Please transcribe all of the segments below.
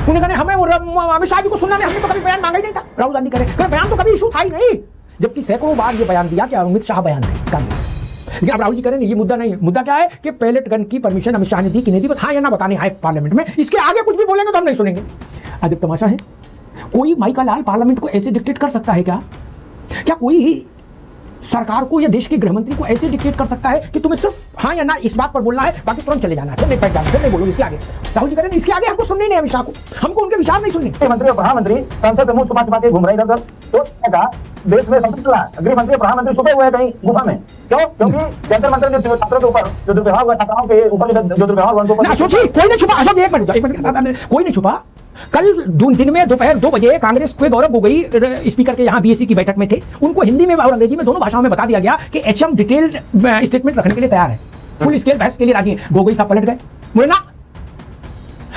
उन्होंने कहा हमें अमित शाह जी को सुनना नहीं, हमने तो कभी बयान मांगा ही नहीं था। राहुल गांधी करे बयान तो कभी इशू था ही नहीं, जबकि सैकड़ों बार ये बयान दिया कि अमित शाह बयान दें कांग्रेस। लेकिन अब राहुल जी करें ये मुद्दा नहीं, मुद्दा क्या है कि पैलेट गन की परमिशन अमित शाह ने दी कि नहीं दी, बस हाँ या ना बताने आए पार्लियामेंट में। इसके आगे कुछ भी बोलेंगे तो हम नहीं सुनेंगे। आज तमाशा है, कोई माई का लाल पार्लियामेंट को ऐसे डिक्टेट कर सकता है क्या? क्या कोई सरकार को या देश के गृह मंत्री को ऐसे डिक्टेट कर सकता है कि तुम्हें सिर्फ हाँ या ना इस बात पर बोलना है, बाकी तुरंत चले जाना है, फिर नहीं बैठ जाना, फिर नहीं बोलोगे इसके आगे? राहुल जी कह रहे हैं इसके आगे हमको सुननी नहीं, अमित शाह को, हमको उनके विचार नहीं सुनने। मंत्री और प्रधानमंत्री संसद में मुंह छुपा छुपा के घूम रहे इधर, तो क्या देश में संकट चला, गृह मंत्री प्रधानमंत्री छुपे हुए हैं कहीं गुफा में? क्यों? क्योंकि जंतर मंतर ने छात्रों के ऊपर जो दुर्व्यवहार हुआ, छात्राओं के ऊपर जो दुर्व्यवहार हुआ, अशोक जी कोई नहीं छुपा, अशोक जी एक मिनट, कोई नहीं छुपा। कल दिन में दोपहर 2 बजे कांग्रेस के गौरव गोगोई स्पीकर के यहाँ बीएससी की बैठक में थे, उनको हिंदी में और अंग्रेजी में दोनों भाषाओं में बता दिया गया कि एचएम डिटेल्ड स्टेटमेंट रखने के लिए तैयार है, फुल स्केल बहस के लिए राजी है। गोगोई साहब पलट गए, बोले ना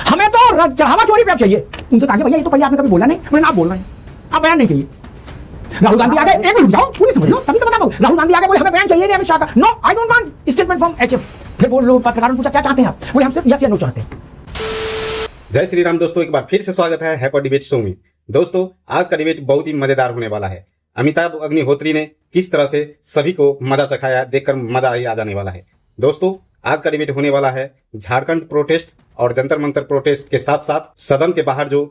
हमें तो चढ़ावा चोरी पे चाहिए। उनसे कहा भैया ये तो पहले आपने कभी बोला नहीं, मैंने आप बोल रहे हैं, अब बयान नहीं चाहिए। राहुल गांधी आ गए, एक मिनट जाओ पूरी समझ लो तभी तो बताओ। राहुल गांधी आ गए, बोले हमें बयान चाहिए नहीं अमित शाह का, no I don't want statement from HM. फिर बोल लो, पत्रकारों ने पूछा क्या चाहते हैं आप, बोले हम सिर्फ यस या नो चाहते हैं। जय श्री राम दोस्तों, एक बार फिर से स्वागत है हैपर डिबेट शो में। दोस्तों आज का डिबेट बहुत ही मजेदार होने वाला है। अमिताभ अग्निहोत्री ने किस तरह से सभी को मजा चखाया, देखकर मजा ही आ जाने वाला है। दोस्तों आज का डिबेट होने वाला है झारखंड प्रोटेस्ट और जंतर मंतर प्रोटेस्ट के साथ साथ सदन के बाहर जो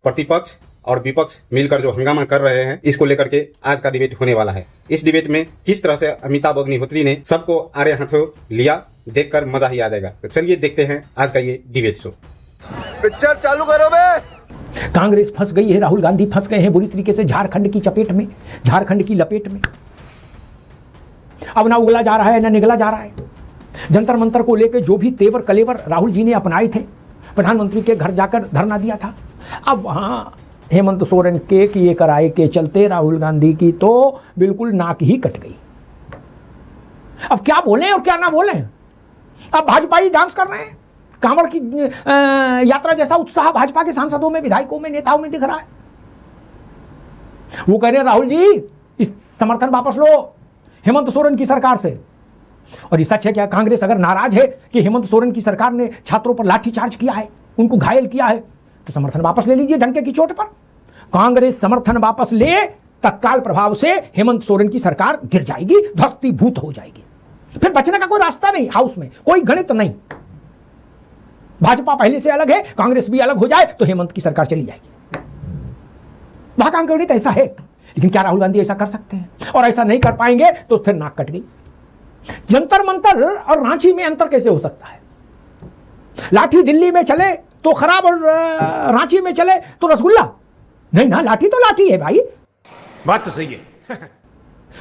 प्रतिपक्ष और विपक्ष मिलकर जो हंगामा कर रहे हैं, इसको लेकर के आज का डिबेट होने वाला है। इस डिबेट में किस तरह से अमिताभ अग्निहोत्री ने सबको आड़े हाथों लिया, देखकर मजा ही आ जाएगा। तो चलिए देखते हैं आज का ये डिबेट शो। पिक्चर चालू करो बे। कांग्रेस फंस गई है, राहुल गांधी फंस गए हैं बुरी तरीके से झारखंड की चपेट में, झारखंड की लपेट में। अब ना उगला जा रहा है ना निगला जा रहा है। जंतर मंतर को लेकर जो भी तेवर कलेवर राहुल जी ने अपनाए थे, प्रधानमंत्री के घर जाकर धरना दिया था, अब वहां हेमंत सोरेन के किए कराए के चलते राहुल गांधी की तो बिल्कुल नाक ही कट गई। अब क्या बोलें और क्या ना बोलें। अब भाजपा ही डांस कर रहे हैं, कांवड़ की यात्रा जैसा उत्साह भाजपा के सांसदों में, विधायकों में, नेताओं में दिख रहा है। वो कह रहे हैं राहुल जी इस समर्थन वापस लो हेमंत सोरेन की सरकार से। और ये सच है क्या? कांग्रेस अगर नाराज है कि हेमंत सोरेन की सरकार ने छात्रों पर लाठीचार्ज किया है, उनको घायल किया है, तो समर्थन वापस ले लीजिए डंके की चोट पर। कांग्रेस समर्थन वापस ले, तत्काल प्रभाव से हेमंत सोरेन की सरकार गिर जाएगी, ध्वस्तीभूत हो जाएगी, फिर बचने का कोई रास्ता नहीं, हाउस में कोई गणित नहीं। भाजपा पहले से अलग है, कांग्रेस भी अलग हो जाए तो हेमंत की सरकार चली जाएगी। वहां का गणित ऐसा है। लेकिन क्या राहुल गांधी ऐसा कर सकते हैं? और ऐसा नहीं कर पाएंगे तो फिर नाक कट गई। जंतर मंतर और रांची में अंतर कैसे हो सकता है? लाठी दिल्ली में चले तो खराब और रांची में चले तो रसगुल्ला नहीं ना, लाठी तो लाठी है भाई। बात तो सही है।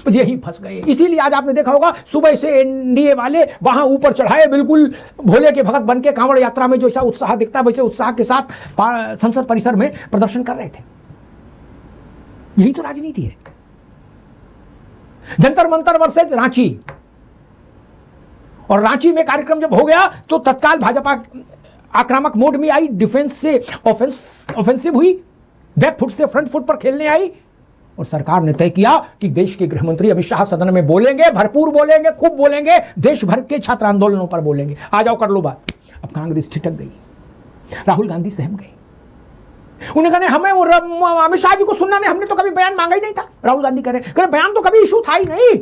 बस यही फंस गए। इसीलिए आज आपने देखा होगा सुबह से एनडीए वाले वहां ऊपर चढ़ाए, बिल्कुल भोले के भगत बन के कांवड़ यात्रा में जैसा उत्साह दिखता है वैसे उत्साह के साथ संसद परिसर में प्रदर्शन कर रहे थे। यही तो राजनीति है। जंतर मंतर वर्सेज रांची, और रांची में कार्यक्रम जब हो गया तो तत्काल भाजपा आक्रामक मोड में आई, डिफेंस से ऑफेंसिव हुई, बैक फुट से फ्रंट फुट पर खेलने आई। और सरकार ने तय किया कि देश के गृह मंत्री अमित शाह सदन में बोलेंगे, भरपूर बोलेंगे, खूब बोलेंगे, देश भर के छात्र आंदोलनों पर बोलेंगे। आ जाओ कर लो बात। अब कांग्रेस ठिठक गई, राहुल गांधी सहम गए। उन्होंने कहा हमें अमित शाह जी को सुनना नहीं, हमने तो कभी बयान मांगा ही नहीं था। राहुल गांधी कह रहे बयान तो कभी इशू था ही नहीं,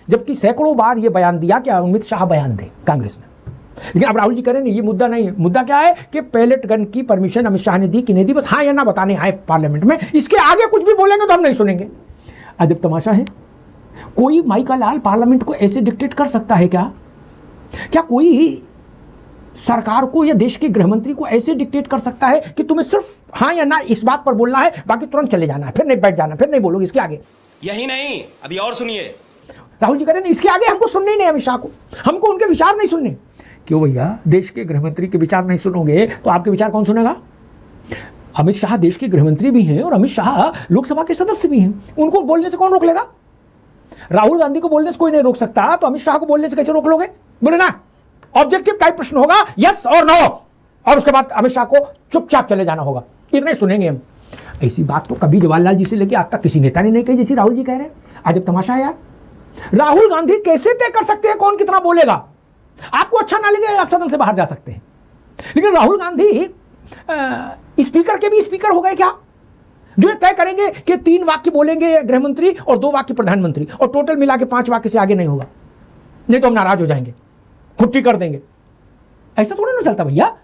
जबकि सैकड़ों बार यह बयान दिया कि अमित शाह बयान दे कांग्रेस ने। लेकिन अब राहुल जी कह रहे हैं ये मुद्दा नहीं, मुद्दा क्या है कि पैलेट गन की परमिशन अमित शाह ने दी कि नहीं दी, बस हाँ या ना बताने आए पार्लियामेंट में। इसके आगे कुछ भी बोलेंगे तो हम नहीं सुनेंगे। अजब तमाशा है, कोई माई का लाल पार्लियामेंट को ऐसे डिक्टेट कर सकता है क्या? क्या कोई सरकार को या देश के गृह मंत्री को ऐसे डिक्टेट कर सकता है कि तुम्हें सिर्फ हाँ या ना इस बात पर बोलना है, बाकी तुरंत चले जाना है, फिर नहीं बैठ जाना, फिर नहीं बोलोगे इसके आगे? यही नहीं, अभी और सुनिए। राहुल जी कह रहे हैं इसके आगे हमको सुनने ही नहीं, अमित शाह को, हमको उनके विचार नहीं सुनने। क्यों भैया? देश के गृह मंत्री के विचार नहीं सुनोगे तो आपके विचार कौन सुनेगा? अमित शाह देश के गृह मंत्री भी हैं और अमित शाह लोकसभा के सदस्य भी हैं, उनको बोलने से कौन रोक लेगा? राहुल गांधी को बोलने से कोई नहीं रोक सकता, तो अमित शाह को बोलने से कैसे रोक लोगे? बोले ना, ऑब्जेक्टिव टाइप प्रश्न होगा, यस और नो, और उसके बाद अमित शाह को चुपचाप चले जाना होगा, इतने सुनेंगे हम। ऐसी बात तो कभी जवाहरलाल जी से लेकर आज तक किसी नेता ने नहीं कही जैसी राहुल जी कह रहे हैं। आज अब तमाशा है यार, राहुल गांधी कैसे तय कर सकते हैं कौन कितना बोलेगा? आपको अच्छा ना लगे आप सदन से बाहर जा सकते हैं, लेकिन राहुल गांधी स्पीकर के भी स्पीकर हो गए क्या, जो ये तय करेंगे कि 3 वाक्य बोलेंगे गृह मंत्री और 2 वाक्य प्रधानमंत्री, और टोटल मिला के 5 वाक्य से आगे नहीं होगा, नहीं तो हम नाराज हो जाएंगे, छुट्टी कर देंगे। ऐसा थोड़ा ना चलता भैया।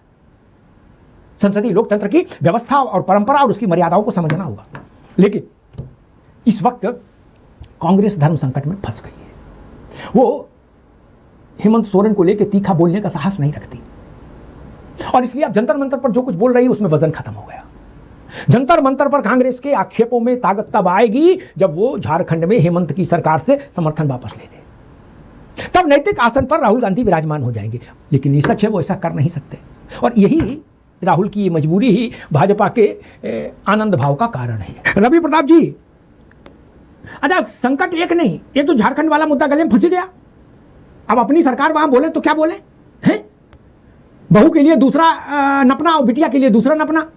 संसदीय लोकतंत्र की व्यवस्था और परंपरा और उसकी मर्यादाओं को समझना होगा। लेकिन इस वक्त कांग्रेस धर्म संकट में फंस गई है। वो हेमंत सोरेन को लेकर तीखा बोलने का साहस नहीं रखती, और इसलिए अब जंतर मंतर पर जो कुछ बोल रही है उसमें वजन खत्म हो गया। जंतर मंतर पर कांग्रेस के आक्षेपों में ताकत तब आएगी जब वो झारखंड में हेमंत की सरकार से समर्थन वापस ले ले, तब नैतिक आसन पर राहुल गांधी विराजमान हो जाएंगे। लेकिन ये सच है, वो ऐसा कर नहीं सकते, और यही राहुल की मजबूरी ही भाजपा के आनंद भाव का कारण है। रवि प्रताप जी, अच्छा संकट एक नहीं, एक तो झारखंड वाला मुद्दा गले में फंस गया। अब अपनी सरकार वहां बोले तो क्या बोले हैं, बहू के लिए दूसरा नपना और बिटिया के लिए दूसरा नपना,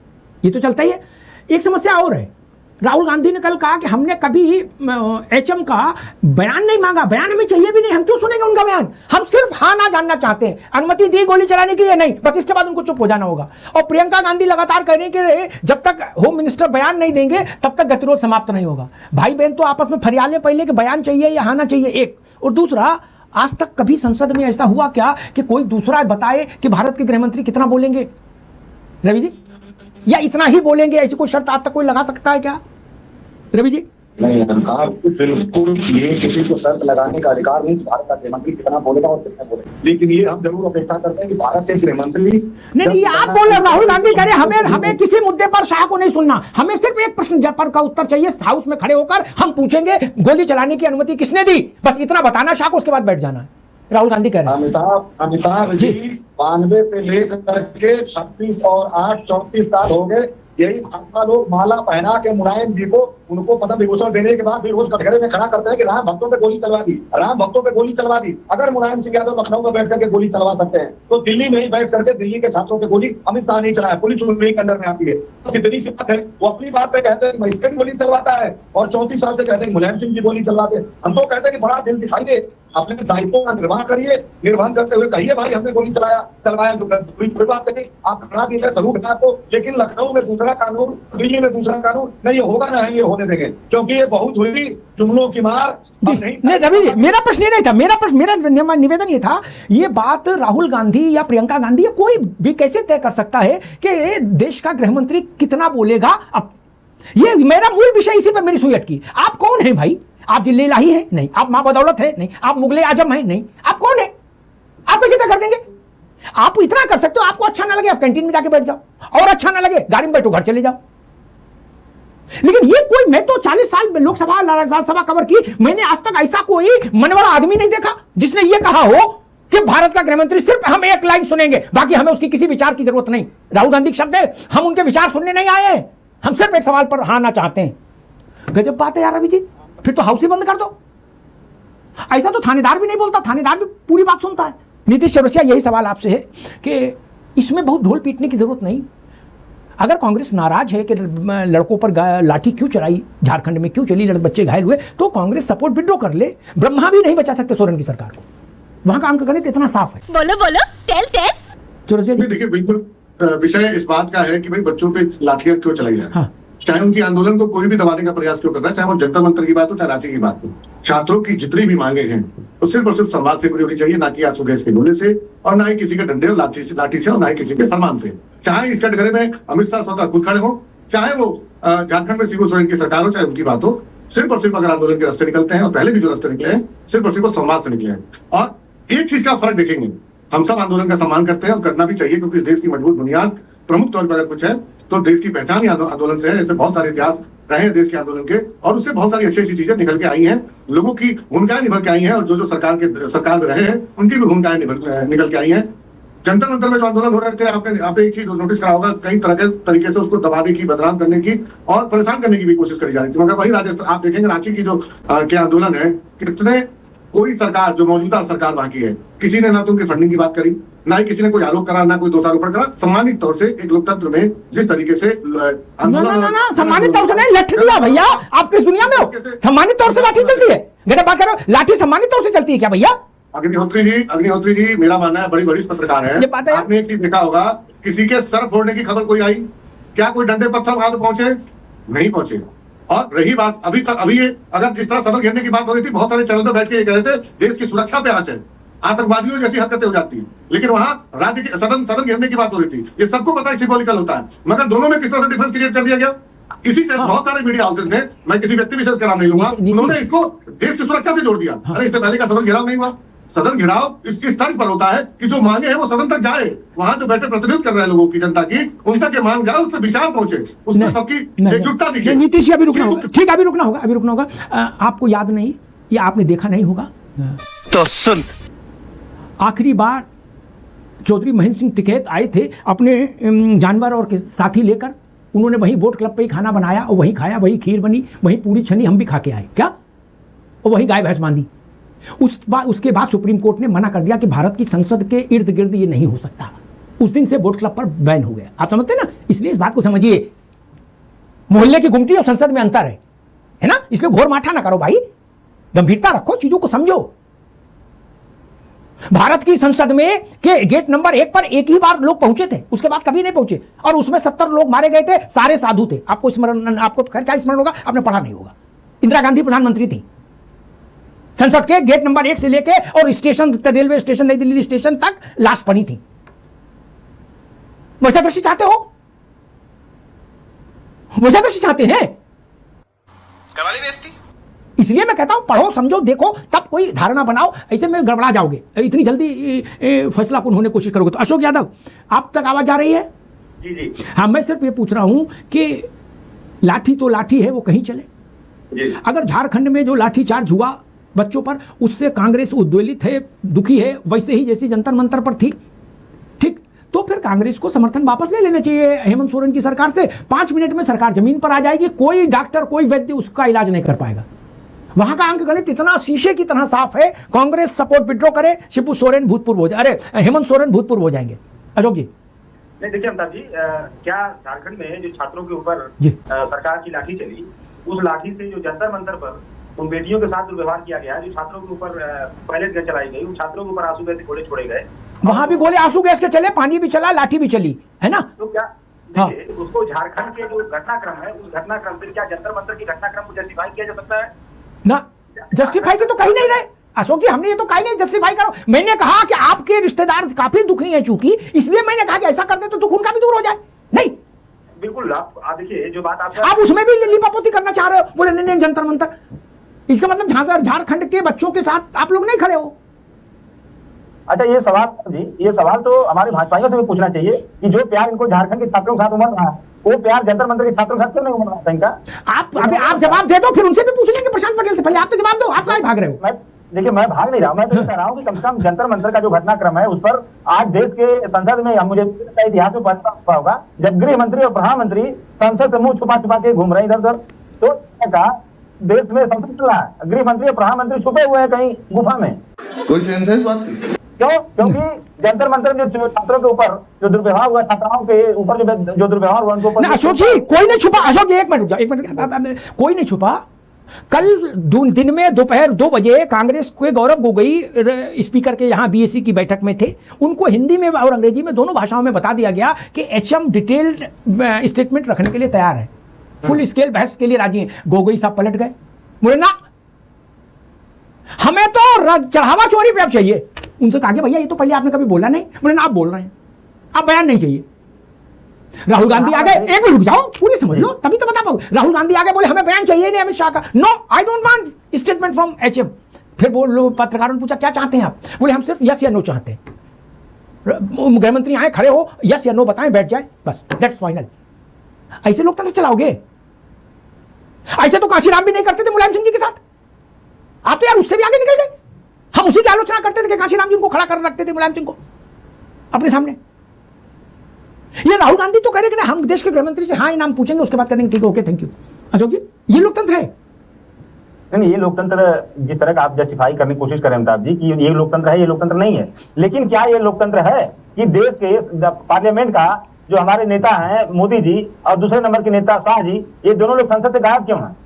ये तो चलता ही है। एक समस्या और है, राहुल गांधी ने कल कहा कि हमने कभी एचएम का बयान नहीं मांगा, बयान हमें चाहिए भी नहीं, हम क्यों सुनेंगे उनका बयान, हम सिर्फ हाँ ना जानना चाहते हैं, अनुमति दी गोली चलाने की या नहीं, बस इसके बाद उनको चुप हो जाना होगा। और प्रियंका गांधी लगातार कह रही कि जब तक होम मिनिस्टर बयान नहीं देंगे तब तक गतिरोध समाप्त नहीं होगा। भाई बहन तो आपस में फरियाले पहले कि बयान चाहिए या हाँ ना चाहिए, एक, और दूसरा, आज तक कभी संसद में ऐसा हुआ क्या कि कोई दूसरा बताए कि भारत के गृह मंत्री कितना बोलेंगे रवि जी, या इतना ही बोलेंगे, ऐसी कोई शर्त आज तक कोई लगा सकता है क्या रवि जी? नहीं सरकार बिल्कुल, ये किसी को शर्त लगाने का अधिकार नहीं कि भारत का गृह मंत्री कितना बोलेगा और कितना बोलेगा, लेकिन ये हम जरूर अपेक्षा करते हैं कि भारत के गृह मंत्री नहीं, ये आप बोल रहे, राहुल गांधी कह रहे हमें किसी मुद्दे पर शाह को नहीं सुनना, हमें सिर्फ एक प्रश्न पर का उत्तर चाहिए, हाउस में खड़े होकर हम पूछेंगे गोली चलाने की अनुमति किसने दी, बस इतना बताना शाह को, उसके बाद बैठ जाना है। राहुल गांधी कह रहे हैं अमिताभ जी 92 से लेकर के 36 और 8 34 साल हो गए, यही भाजपा लोग माला पहना के मुलायम जी को उनको पद्म विभूषण देने के बाद फिर रोज कटघरे में खड़ा करते हैं कि राम भक्तों पे गोली चलवा दी, राम भक्तों पे गोली चलवा दी। अगर मुलायम सिंह यादव लखनऊ में बैठ करके गोली चलवा सकते हैं तो दिल्ली में ही बैठ करके दिल्ली के छात्रों पे गोली अमित शाह नहीं चलाया, पुलिस उनके अंडर में आती है। तो सीधी सी बात है, वो अपनी बात पे कहते हैं मजिस्ट्रेट गोली चलवाता है और 34 साल से कहते हैं मुलायम सिंह जी गोली चलवाते हैं। हम तो कहते हैं कि बड़ा दिल दिखाई दे, अपने दायित्वों का निर्वाह करिए, निर्वहन करते हुए कहिए भाई हमने गोली चलवाया, कोई बात नहीं, आप खड़ा भी जरूर है आपको, लेकिन लखनऊ में दूसरा कानून, दिल्ली में दूसरा कानून, नहीं ये होगा ना ये होने देंगे, क्योंकि ये बहुत हुई जुमलों की मार। नहीं रवि जी, मेरा प्रश्न ये नहीं था, मेरा निवेदन ये था, ये बात राहुल गांधी या प्रियंका गांधी या कोई भी कैसे तय कर सकता है कि देश का गृह मंत्री कितना बोलेगा। अब ये मेरा मूल विषय, इसी पर मेरी सुई अटकी। आप कौन है भाई? आप जिले इलाही है? नहीं। आप मां बदौलत है? नहीं। आप मुगले आजम है? नहीं। आप कौन है? आप कैसे तय कर देंगे? आप इतना कर सकते हो, आपको अच्छा ना लगे आप कैंटीन में जाके बैठ जाओ, और अच्छा ना लगे गाड़ी में बैठो घर चले जाओ। लेकिन ये कोई, मैं तो 40 साल लोकसभा राज्यसभा कवर की, मैंने आज तक ऐसा कोई मनवाला आदमी नहीं देखा जिसने ये कहा हो कि भारत का गृह मंत्री सिर्फ हम एक लाइन सुनेंगे, बाकी हमें उसकी किसी विचार की जरूरत नहीं। राहुल गांधी के शब्द है, हम उनके विचार सुनने नहीं आए हैं, हम सिर्फ एक सवाल पर हाँ ना चाहते हैं। गजब बात है यार रवि जी, फिर तो हाउस ही बंद कर दो। ऐसा तो थानेदार भी नहीं बोलता, थानेदार भी पूरी बात सुनता है। नीतीश चौरसिया, यही सवाल आपसे है कि इसमें बहुत ढोल पीटने की जरूरत नहीं। अगर कांग्रेस नाराज है कि लड़कों पर लाठी क्यों चलाई, झारखंड में क्यों चली, बच्चे घायल हुए, तो कांग्रेस सपोर्ट विड्रॉ कर ले। ब्रह्मा भी नहीं बचा सकते सोरेन की सरकार को, वहां का अंक गणित इतना साफ है। बोलो बोलो, टेल चौरसिया जी, देखिए बिल्कुल विषय इस बात का है कि भाई बच्चों पे लाठियां क्यों चलाई जाए। हाँ। चाहे उनकी आंदोलन को कोई भी दबाने का प्रयास क्यों कर रहा है, चाहे वो जंतर मंतर की बात हो चाहे रांची की बात हो, छात्रों की जितनी भी मांगे हैं वो सिर्फ और सिर्फ संवाद से पूरी होनी चाहिए, ना कि आंसू गैस के गोले से, और ना ही किसी के डंडे और लाठी से, और ना ही किसी के फरमान से। चाहे इस कटघरे में अमित शाह स्वतः खुद खड़े हो, चाहे वो झारखंड में शिबू सोरेन की सरकार हो, चाहे उनकी बात हो, सिर्फ और सिर्फ अगर आंदोलन के रास्ते निकलते हैं, और पहले भी जो रास्ते निकले हैं सिर्फ और सिर्फ संवाद से निकले हैं। और एक चीज का फर्क देखेंगे, हम सब आंदोलन का सम्मान करते हैं और करना भी चाहिए, क्योंकि इस देश की मजबूत बुनियाद प्रमुख तौर पर अगर कुछ है तो देश की पहचान ही आंदोलन से है। ऐसे बहुत सारे इतिहास रहे हैं देश के आंदोलन के, और उससे बहुत सारी अच्छी अच्छी चीजें निकल के आई हैं, लोगों की भूमिकाएं निभर के आई हैं, और जो सरकार में रहे हैं उनकी भी भूमिकाएं निकल के आई हैं। जंतर मंतर में जो आंदोलन हो रहे थे, आपने एक चीज नोटिस करा होगा, कई तरह के तरीके से उसको दबाने की, बदनाम करने की और परेशान करने की भी कोशिश करी जा रही थी। मगर वही राजस्थान आप देखेंगे, रांची की जो के आंदोलन है, कितने कोई सरकार जो मौजूदा सरकार वहां की है, किसी ने ना तो उनकी फंडिंग की बात करी, ना ही किसी ने कोई आरोप करा, ना कोई दोषारोपण करा। सम्मानित तौर से एक लोकतंत्र में जिस तरीके से सम्मानित तौर से नहीं, लठ दिया भैया। आप किस दुनिया में हो? सम्मानित तौर से लाठी चलती है? गलत बात कर रहे हो, लाठी सम्मानित तौर से चलती है क्या भैया? अग्निहोत्री जी, मेरा मानना है बड़ी बड़ी पत्रकार है, आपने एक चीज देखा होगा किसी के सर फोड़ने की खबर कोई आई? क्या कोई डंडे पत्थर वहां पहुंचे? नहीं पहुंचे। और रही बात अभी ये अगर जिस तरह सदन घेरने की बात हो रही थी, बहुत सारे चैनल पे बैठ के ये कह रहे थे देश की सुरक्षा पे आंच है, आतंकवादियों जैसी हरकतें हो जाती है, लेकिन वहां राज्य के सदन घेरने की बात हो रही थी। ये सबको पता है सिंबॉलिकल होता है, मगर दोनों में किस तरह से डिफरेंस क्रिएट कर दिया गया। इसी बहुत सारे मीडिया हाउसेस ने, मैं किसी व्यक्ति विशेष का नाम नहीं लूंगा, उन्होंने इसको देश की सुरक्षा से जोड़ दिया। अरे इससे पहले का सदन घेराव नहीं हुआ? सदन घेराव इस तर्ज पर होता है कि जो मांगे हैं वो सदन तक जाए, वहां जो बैठे प्रतिनिधित्व कर रहे हैं लोगों की, जनता की, उन तक ये मांग जाए, उस पर विचार पहुंचे, उसमें सबकी एकजुटता दिखे। नीतीश जी अभी रुकना होगा, ठीक है, अभी रुकना होगा। आपको याद नहीं या आपने देखा नहीं होगा, तो सुन, आखिरी बार चौधरी महेंद्र सिंह टिकैत आए थे अपने जानवर और के साथी लेकर, उन्होंने वहीं बोट क्लब पे ही खाना बनाया और वहीं खाया, वहीं खीर बनी, वहीं पूरी छनी, हम भी खा के आए क्या, और वहीं गाय भैंस बांधी। उसके बाद सुप्रीम कोर्ट ने मना कर दिया कि भारत की संसद के इर्द गिर्द ये नहीं हो सकता। उस दिन से बोट क्लब पर बैन हो गया। आप समझते ना, इसलिए इस बात को समझिए, मोहल्ले की गुमटी और संसद में अंतर है ना, इसलिए घोर माठा ना करो भाई, गंभीरता रखो, चीजों को समझो। भारत की संसद में के गेट नंबर 1 पर एक ही बार लोग पहुंचे थे, उसके बाद कभी नहीं पहुंचे, और उसमें 70 लोग मारे गए थे, सारे साधु थे। आपको स्मरण, आपको खैर क्या स्मरण होगा, आपने पढ़ा नहीं होगा। इंदिरा गांधी प्रधानमंत्री थी, संसद के गेट नंबर 1 से लेके और स्टेशन, रेलवे स्टेशन, नई दिल्ली स्टेशन तक लाश पड़ी थी। वैसा दृश्य चाहते हो? वैसा दृश्य चाहते हैं? करा ली बेइज्जती। इसलिए मैं कहता हूं पढ़ो, समझो, देखो, तब कोई धारणा बनाओ। ऐसे में गड़बड़ा जाओगे, इतनी जल्दी फैसला कौन होने की कोशिश करोगे तो। अशोक यादव, आप तक आवाज आ रही है? जी जी। हाँ, मैं सिर्फ ये पूछ रहा हूं कि लाठी तो लाठी है, वो कहीं चले जी। अगर झारखंड में जो लाठीचार्ज हुआ बच्चों पर, उससे कांग्रेस उद्वेलित है, दुखी है, वैसे ही जैसी जंतर मंतर पर थी, ठीक, तो फिर कांग्रेस को समर्थन वापस ले लेना चाहिए हेमंत सोरेन की सरकार से। 5 मिनट में सरकार जमीन पर आ जाएगी, कोई डॉक्टर, कोई वैद्य उसका इलाज नहीं कर पाएगा। वहां का अंक गणित इतना शीशे की तरह साफ है, कांग्रेस सपोर्ट विड्रॉ करे, शिबू सोरेन भूतपूर्व हो जाए, अरे हेमंत सोरेन भूतपूर्व हो जाएंगे। अशोक जी। नहीं, देखिए अमिताभ जी, क्या झारखंड में जो छात्रों के ऊपर सरकार की लाठी चली, उस लाठी से जो जंतर मंतर पर उन बेटियों के साथ दुर्व्यवहार किया गया, जो छात्रों के ऊपर पहले गैस चलाई गई, उन छात्रों के ऊपर आंसू गैस के गोले छोड़े गए, वहां भी गोले आंसू गैस के चले, पानी भी चला, लाठी भी चली, है ना? तो क्या देखिए, उसको झारखंड के जो घटनाक्रम है, उस घटनाक्रम से क्या जंतर मंतर की घटनाक्रम को जस्टिफाई किया जा सकता है? ना, जस्टिफाई की तो कहीं नहीं रहे अशोक जी, हमने ये तो कहीं नहीं जस्टिफाई करो। मैंने कहा कि आपके रिश्तेदार काफी दुखी हैं, चूंकि इसलिए मैंने कहा कि ऐसा कर दे तो दुख उनका भी दूर हो जाए। नहीं, बिल्कुल, आप देखिए जो बात आप उसमें भी लिपापोती करना चाह रहे हो, बोले नहीं जंतर मंतर, इसका मतलब झारखंड के बच्चों के साथ आप लोग नहीं खड़े हो। अच्छा, ये सवाल तो हमारे भाजपाइयों से भी पूछना चाहिए कि जो प्यार इनको झारखंड के छात्रों के साथ उमड़ रहा है, वो प्यार जंतर मंतर के छात्रों के साथ क्यों नहीं उमड़ रहा इनका? आप जवाब दे दो, फिर उनसे भी पूछ लेंगे प्रशांत पटेल से। पहले आप तो जवाब दो, आप कहाँ भाग रहे हो? देखिए, मैं भाग नहीं रहा हूं, मैं तो कह रहा हूं कि कम से कम जंतर मंतर का जो घटनाक्रम है, उस पर आज देश के संसद में, मुझे इतिहास में पता होगा, जब गृह मंत्री और प्रधानमंत्री संसद से मुंह छुपा छुपा के घूम रहे इधर उधर, तो कहा देश में संसद चल रहा है, गृह मंत्री और प्रधानमंत्री छुपे हुए हैं कहीं गुफा में। कोई सेंस है इस बात की? क्यों? क्योंकि जंतर मंतर में जो छात्रों के ऊपर जो दुर्व्यवहार हुआ, छात्राओं के ऊपर जो दुर्व्यवहार हुआ, उनको अशोक जी कोई नहीं छुपा। अशोक जी एक मिनट रुक जाओ, एक मिनट, कोई नहीं छुपा। कल दिन में दोपहर 2 बजे कांग्रेस के गौरव गोगोई स्पीकर के यहाँ बीएससी की बैठक में थे, उनको हिंदी में और अंग्रेजी में दोनों भाषाओं में बता दिया गया कि एचएम डिटेल्ड स्टेटमेंट रखने के लिए तैयार है, फुल स्केल बहस के लिए राजी हैं। गोगोई साहब पलट गए, बोले ना हमें तो चढ़ावा चोरी पे अब चाहिए। उनसे कहा भैया ये तो पहले आपने कभी बोला नहीं। बोले ना आप बोल रहे हैं, अब बयान नहीं चाहिए। राहुल गांधी आ गए, एक मिनट रुक जाओ, पूरी समझ लो तभी तो बता पाओ। राहुल गांधी आ गए, बोले हमें बयान चाहिए नहीं अमित शाह का, no I don't want statement from HM. फिर बोलो, पत्रकारों ने पूछा क्या चाहते हैं आप? बोले हम सिर्फ यस या नो चाहते हैं। गृह मंत्री आए, खड़े हो, यस या नो बताएं, बैठ जाए, बस दैट्स फाइनल। ऐसे लोकतंत्र चलाओगे? ऐसे तो कांशीराम भी नहीं करते थे मुलायम सिंह जी के साथ। आप तो यार उससे भी आगे निकल गए। हम उसी की आलोचना करते थे कि कांशीराम जी उनको खड़ा कर रखते थे मुलायम सिंह को अपने सामने। ये राहुल गांधी तो कह रहे कि ना हम देश के गृह मंत्री से हाँ इनाम पूछेंगे, उसके बाद करेंगे ठीक है, ओके थैंक यू। अशोक जी ये लोकतंत्र है? नहीं, ये लोकतंत्र जिस तरह का आप जस्टिफाई करने की कोशिश करें अमिताभ जी कि ये लोकतंत्र है, ये लोकतंत्र नहीं है। लेकिन क्या ये लोकतंत्र है कि देश के पार्लियामेंट का जो हमारे नेता हैं मोदी जी और दूसरे नंबर के नेता शाह जी, ये दोनों लोग संसद से गायब क्यों हैं?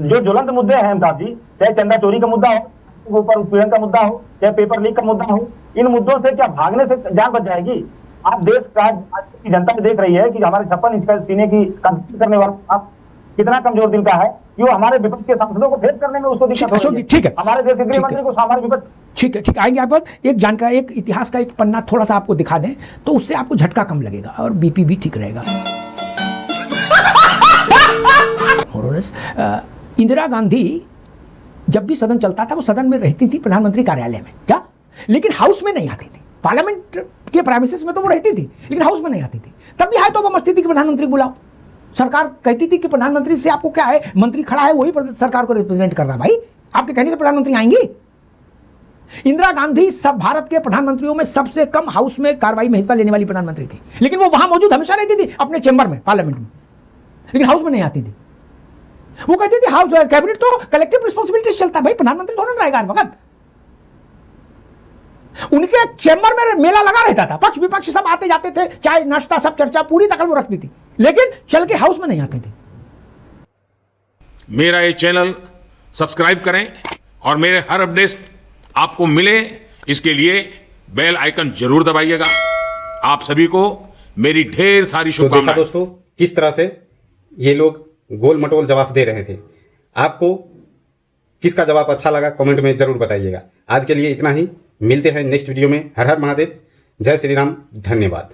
जो ज्वलंत मुद्दे हैं अमिताभ जी, चाहे चंदा चोरी का मुद्दा हो, ऊपर उत्पीड़न का मुद्दा हो, चाहे पेपर लीक का मुद्दा हो, इन मुद्दों से क्या भागने से जान बच जाएगी? आप देश का आज की जनता देख रही है कि हमारे 56 इंच का सीने की कंट्रोल करने वाला आप कितना कमजोर दिल का है कि वो हमारे विपक्ष के सांसदों को फेस करने में उसको दिक्कत अशोक जी, ठीक है। हमारे देश के गृह ठीक मंत्री है। को हमारे विपक्ष ठीक है आएंगे आप पर। एक जानकारी, एक इतिहास का एक पन्ना थोड़ा सा आपको दिखा दें तो उससे आपको झटका कम लगेगा और बीपी भी ठीक रहेगा। इंदिरा गांधी जब भी सदन चलता था वो सदन में रहती थी प्रधानमंत्री कार्यालय में, क्या, लेकिन हाउस में नहीं आती थी। पार्लियामेंट के प्राइवेसीज में तो वो रहती थी लेकिन हाउस में नहीं आती थी। तब भी है तो वो मस्ती थी कि प्रधानमंत्री बुलाओ। सरकार कहती थी कि प्रधानमंत्री से आपको क्या है, मंत्री खड़ा है वही सरकार को रिप्रेजेंट कर रहा है। भाई आपके कहने से प्रधानमंत्री आएंगी? इंदिरा गांधी सब भारत के प्रधानमंत्रियों में सबसे कम हाउस में कार्रवाई में हिस्सा लेने वाली प्रधानमंत्री थी, लेकिन वो वहां मौजूद हमेशा रहती थी अपने चेंबर में, पार्लियामेंट में, लेकिन हाउस में नहीं आती थी। वो कहती थी हाउस कैबिनेट तो कलेक्टिव रिस्पॉन्सिबिलिटी चलता है, भाई प्रधानमंत्री थोड़ा रहेगा हर वक्त। उनके चेंबर में मेला लगा रहता था, पक्ष विपक्ष सब आते जाते थे, चाय नाश्ता सब चर्चा पूरी दखल वो रखती थी, लेकिन चल के हाउस में नहीं आती थी। मेरा ये चैनल सब्सक्राइब करें और मेरे हर अपडेट आपको मिले, इसके लिए बेल आइकन जरूर दबाइएगा। आप सभी को मेरी ढेर सारी तो देखा शुभकामनाएं। दोस्तों किस तरह से ये लोग गोल मटोल जवाब दे रहे थे। आपको किसका जवाब अच्छा लगा कमेंट में जरूर बताइएगा। आज के लिए इतना ही, मिलते हैं नेक्स्ट वीडियो में। हर हर महादेव, जय श्री राम, धन्यवाद।